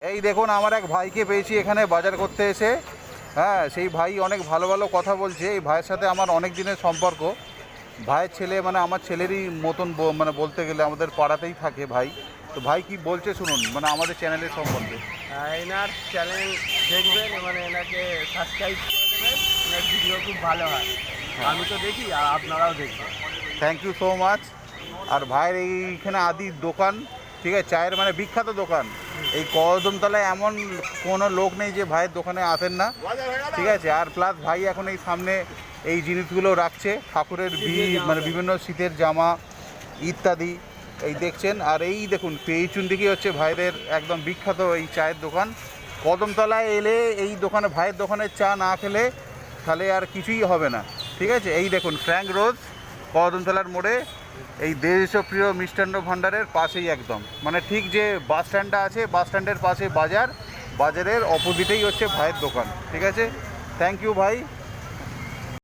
এই দেখুন আমার এক ভাইকে পেয়েছি এখানে বাজার করতে এসে। হ্যাঁ, সেই ভাই অনেক ভালো ভালো কথা বলছে। এই ভাইয়ের সাথে আমার অনেক দিনের সম্পর্ক। ভাইয়ের ছেলে মানে আমার ছেলেরই মতন মানে বলতে গেলে আমাদের পাড়াতেই থাকে ভাই। তো ভাই কি বলছে শুনুন, মানে আমাদের চ্যানেলের সম্বন্ধে। এনার চ্যানেল দেখবেন, মানে এনাকে সাবস্ক্রাইব করে দেবেন। এনার ভিডিও খুব ভালো হয়, আমি তো দেখি আর আপনারাও দেখবেন। Thank you so much. আর ভাইয়ের এইখানে আদির দোকান, ঠিক আছে, চায়ের মানে বিখ্যাত দোকান। এই কদমতলায় এমন কোনো লোক নেই যে ভাইয়ের দোকানে আসেন না, ঠিক আছে। আর প্লাস ভাই এখন এই সামনে এই জিনিসগুলো রাখছে, ঠাকুরের মানে বিভিন্ন শীতের জামা ইত্যাদি এই দেখছেন। আর এই দেখুন পেইচুন দিকে হচ্ছে ভাইদের একদম বিখ্যাত এই চায়ের দোকান। কদমতলায় এলে এই দোকানে, ভাইয়ের দোকানের চা না খেলে তাহলে আর কিছুই হবে না, ঠিক আছে। এই দেখুন ফ্র্যাঙ্ক রোজ, কদমতলার মোড়ে, এই দেশপ্রিয় মিষ্টান্ন ভাণ্ডারের পাশেই একদম, মানে ঠিক যে বাস স্ট্যান্ডটা আছে, বাস স্ট্যান্ডের পাশে বাজার, বাজারের অপোজিটেই হচ্ছে ভাইয়ের দোকান, ঠিক আছে। থ্যাংক ইউ ভাই।